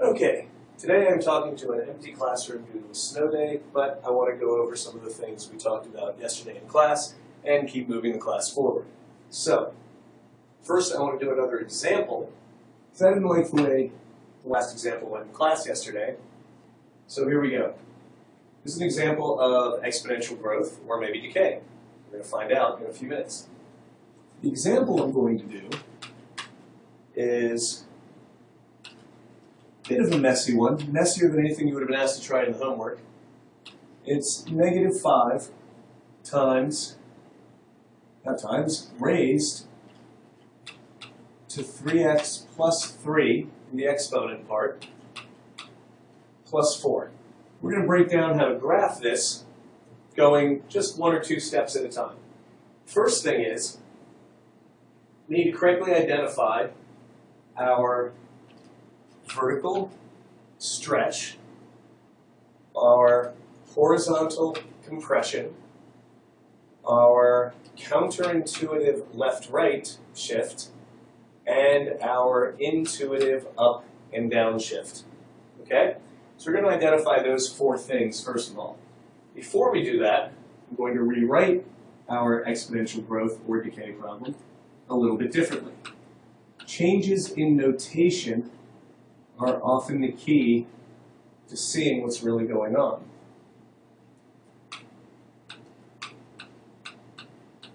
Okay, today I'm talking to an empty classroom due to a snow day, but I want to go over some of the things we talked about yesterday in class and keep moving the class forward. So, first I want to do another example, because I didn't like the way the last example went in class yesterday. So here we go. This is an example of exponential growth, or maybe decay. We're going to find out in a few minutes. The example I'm going to do is a bit of a messy one, messier than anything you would have been asked to try in the homework. It's -5 times raised to 3x plus 3 in the exponent part plus 4. We're going to break down how to graph this going just one or two steps at a time. First thing is, we need to correctly identify our vertical stretch, our horizontal compression, our counterintuitive left-right shift, and our intuitive up and down shift. Okay? So we're going to identify those four things first of all. Before we do that, I'm going to rewrite our exponential growth or decay problem a little bit differently. Changes in notation are often the key to seeing what's really going on.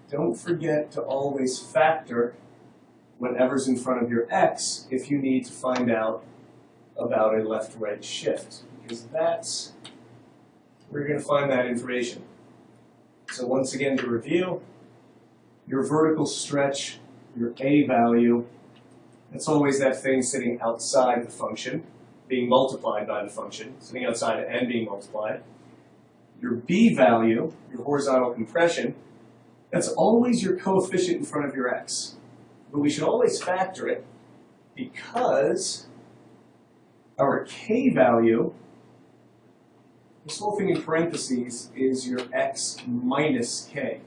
Don't forget to always factor whatever's in front of your x if you need to find out about a left-right shift, because that's where you're going to find that information. So once again, to review, your vertical stretch, your a value, that's always that thing sitting outside the function, being multiplied by the function, sitting outside and being multiplied. Your b value, your horizontal compression, that's always your coefficient in front of your x. But we should always factor it because our k value, this whole thing in parentheses, is your x minus k.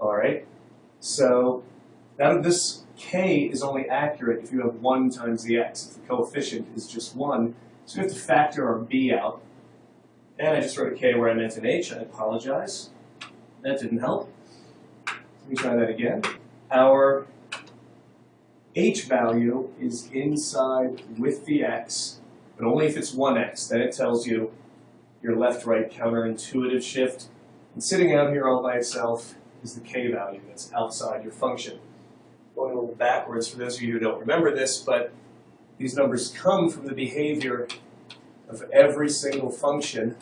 All right? So this k is only accurate if you have 1 times the x. If the coefficient is just 1, so we have to factor our b out. And I just wrote a k where I meant an h. I apologize. That didn't help. Let me try that again. Our h value is inside with the x, but only if it's 1x. Then it tells you your left-right counterintuitive shift. And sitting out here all by itself is the k value that's outside your function. Going a little backwards for those of you who don't remember this, but these numbers come from the behavior of every single function,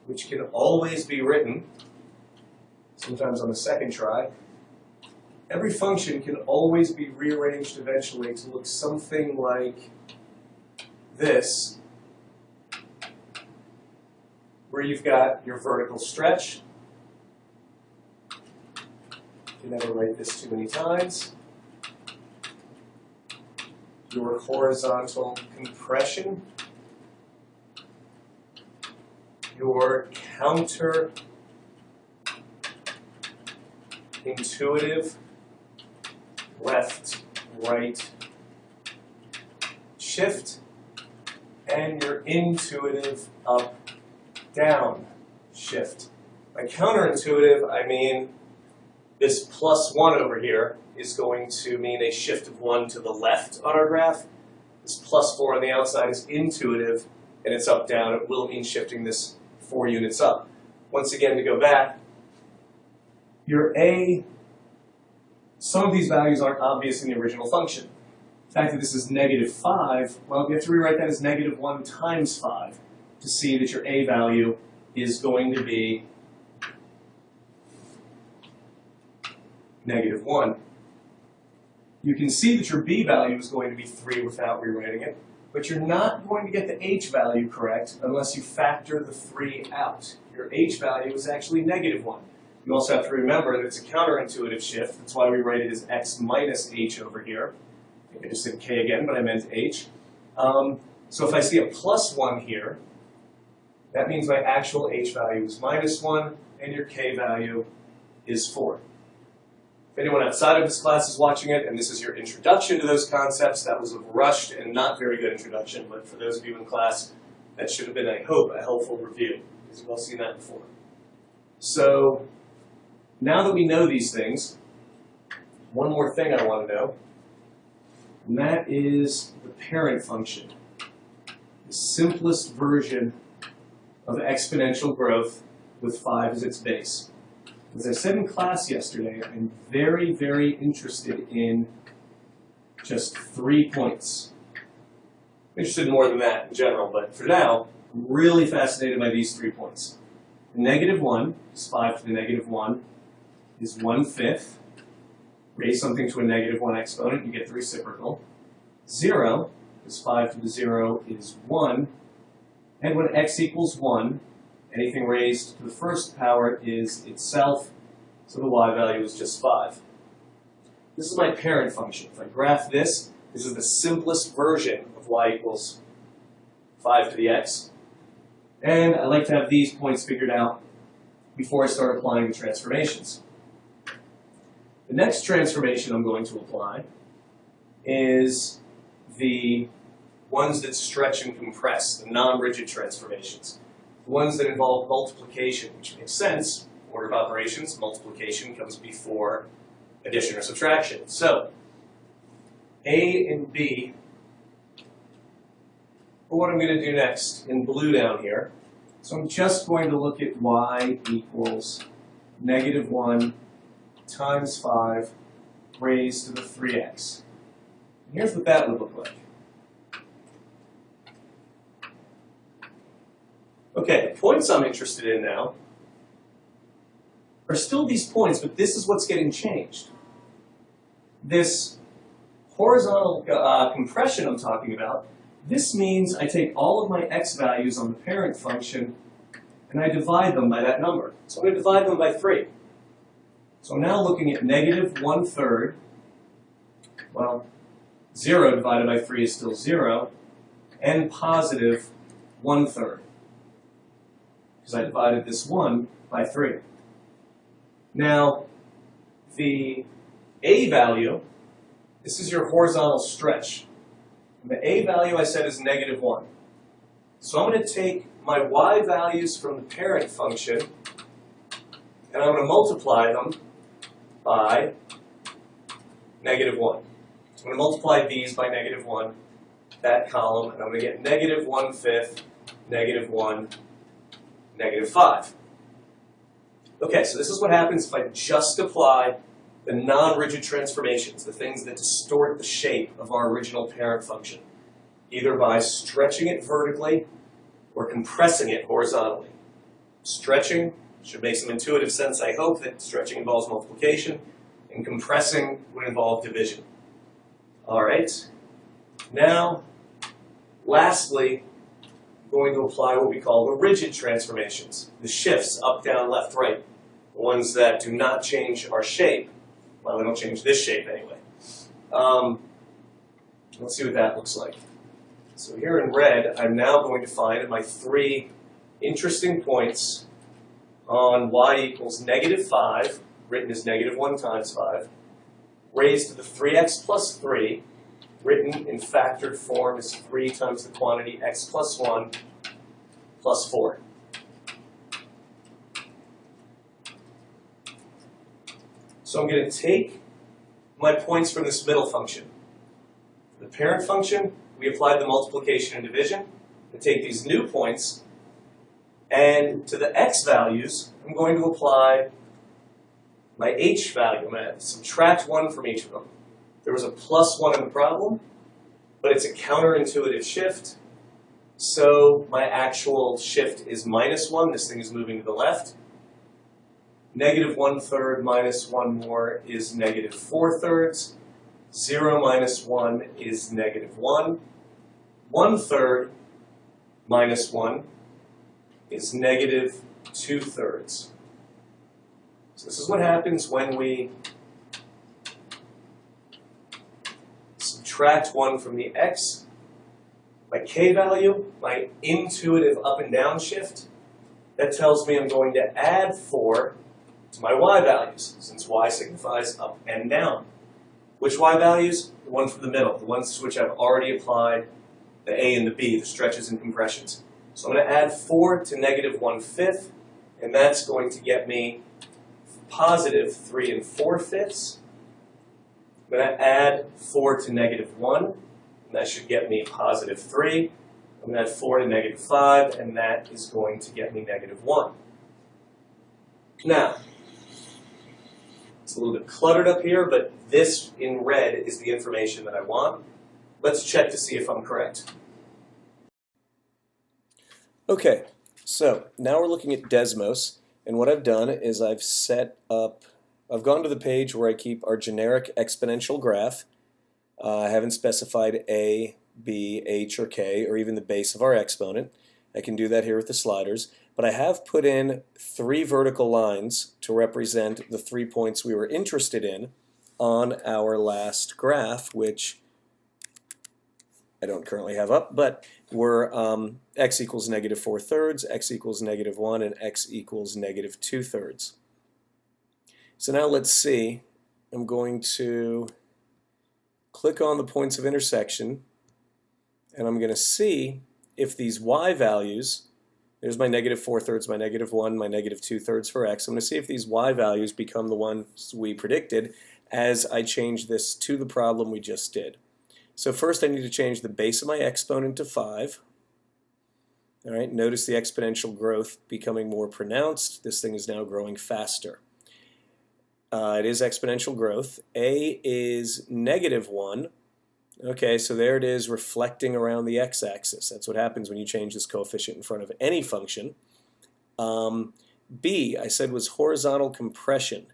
which can always be written, sometimes on the second try. Every function can always be rearranged eventually to look something like this, where you've got your vertical stretch. You can never write this too many times. Your horizontal compression. Your counterintuitive left-right shift, and your intuitive up-down shift. By counterintuitive, I mean this +1 over here is going to mean a shift of 1 to the left on our graph. This +4 on the outside is intuitive, and it's up-down. It will mean shifting this 4 units up. Once again, to go back, your a, some of these values aren't obvious in the original function. The fact that this is -5, well, you have to rewrite that as -1 times 5 to see that your a value is going to be -1. You can see that your b value is going to be 3 without rewriting it, but you're not going to get the h value correct unless you factor the 3 out. Your h value is actually -1. You also have to remember that it's a counterintuitive shift. That's why we write it as x minus h over here. I think I just said k again, but I meant h. So if I see a +1 here, that means my actual h value is -1, and your k value is 4. If anyone outside of this class is watching it, and this is your introduction to those concepts, that was a rushed and not very good introduction, but for those of you in class, that should have been, I hope, a helpful review, because you've all seen that before. So, now that we know these things, one more thing I want to know, and that is the parent function, the simplest version of exponential growth with 5 as its base. As I said in class yesterday, I'm very, very interested in just 3 points. I'm interested in more than that in general, but for now, I'm really fascinated by these 3 points. The negative 1 is 5 to the negative 1 is 1/5. Raise something to a negative 1 exponent, you get the reciprocal. 0 is 5 to the 0 is 1. And when x equals 1, anything raised to the first power is itself, so the y value is just 5. This is my parent function. If I graph this, this is the simplest version of y equals 5 to the x. And I like to have these points figured out before I start applying the transformations. The next transformation I'm going to apply is the ones that stretch and compress, the non-rigid transformations. The ones that involve multiplication, which makes sense. Order of operations, multiplication comes before addition or subtraction. So, A and B, what I'm going to do next in blue down here, so I'm just going to look at y equals negative 1 times 5 raised to the 3x. And here's what that would look like. Okay, the points I'm interested in now are still these points, but this is what's getting changed. This horizontal compression I'm talking about, this means I take all of my x values on the parent function and I divide them by that number. So I'm going to divide them by 3. So I'm now looking at negative 1/3. Well, 0 divided by 3 is still 0, and positive 1/3. Because I divided this 1 by 3. Now, the a value, this is your horizontal stretch. And the a value I said is negative 1. So I'm going to take my y values from the parent function, and I'm going to multiply them by negative 1. So I'm going to multiply these by negative 1, that column, and I'm going to get negative 1/5, negative 1, negative 5. Okay, so this is what happens if I just apply the non-rigid transformations, the things that distort the shape of our original parent function, either by stretching it vertically or compressing it horizontally. Stretching should make some intuitive sense, I hope, that stretching involves multiplication, and compressing would involve division. All right, now, lastly, I'm going to apply what we call the rigid transformations, the shifts up, down, left, right, the ones that do not change our shape. Well, they don't change this shape anyway. Let's see what that looks like. So here in red, I'm now going to find my 3 interesting points on y equals negative 5, written as negative 1 times 5, raised to the 3x plus 3, written in factored form as 3 times the quantity x plus 1 plus 4. So I'm going to take my points from this middle function. For the parent function, we applied the multiplication and division. I take these new points, and to the x values, I'm going to apply my h value. I'm going to subtract 1 from each of them. There was a plus 1 in the problem, but it's a counterintuitive shift. So my actual shift is minus 1. This thing is moving to the left. Negative 1/3 minus 1 more is negative 4/3. 0 minus 1 is negative 1. 1/3 minus 1 is negative 2/3. So this is what happens when we subtract 1 from the x. My k value, my intuitive up and down shift, that tells me I'm going to add 4 to to my y values, since y signifies up and down. Which y values? The one from the middle, the ones to which I've already applied the a and the b, the stretches and compressions. So I'm going to add 4 to negative 1/5, and that's going to get me positive 3 4/5. I'm going to add 4 to negative 1, and that should get me positive 3. I'm going to add 4 to negative 5, and that is going to get me negative 1. Now, it's a little bit cluttered up here, but this in red is the information that I want. Let's check to see if I'm correct. Okay, so now we're looking at Desmos, and what I've done is I've gone to the page where I keep our generic exponential graph. I haven't specified a, b, h, or k, or even the base of our exponent. I can do that here with the sliders, but I have put in 3 vertical lines to represent the 3 points we were interested in on our last graph, which I don't currently have up, but were x equals negative 4/3, x equals negative 1, and x equals negative 2/3. So now let's see. I'm going to click on the points of intersection, and I'm going to see if these y values, there's my negative 4/3, my negative 1, my negative 2/3 for x. I'm going to see if these y values become the ones we predicted as I change this to the problem we just did. So first I need to change the base of my exponent to 5. All right, notice the exponential growth becoming more pronounced. This thing is now growing faster. It is exponential growth. A is negative 1. Okay, so there it is reflecting around the x-axis. That's what happens when you change this coefficient in front of any function. B, I said, was horizontal compression.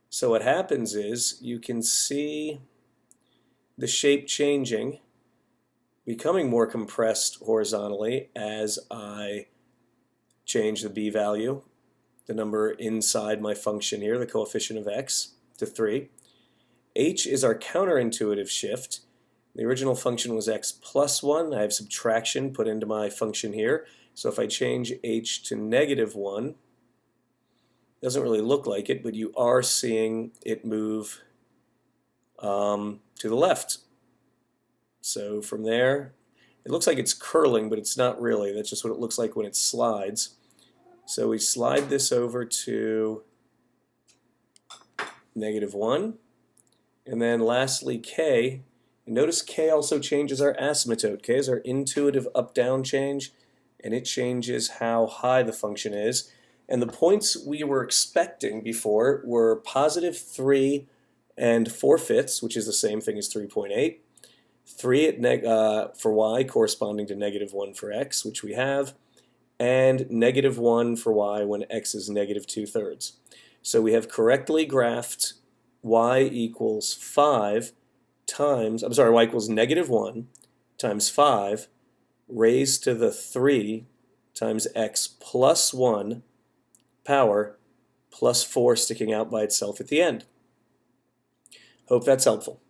So what happens is you can see the shape changing, becoming more compressed horizontally as I change the b value, the number inside my function here, the coefficient of x, to 3. H is our counterintuitive shift. The original function was x plus 1. I have subtraction put into my function here. So if I change h to negative 1, it doesn't really look like it, but you are seeing it move to the left. So from there, it looks like it's curling, but it's not really. That's just what it looks like when it slides. So we slide this over to negative 1. And then lastly, k. And notice k also changes our asymptote. K is our intuitive up-down change, and it changes how high the function is. And the points we were expecting before were positive 3 and 4/5, which is the same thing as 3.8. 3 at for y corresponding to negative 1 for x, which we have, and negative 1 for y when x is negative 2/3. So we have correctly graphed y equals 5 times, I'm sorry, y equals negative 1 times 5 raised to the 3 times x plus 1 power plus 4 sticking out by itself at the end. Hope that's helpful.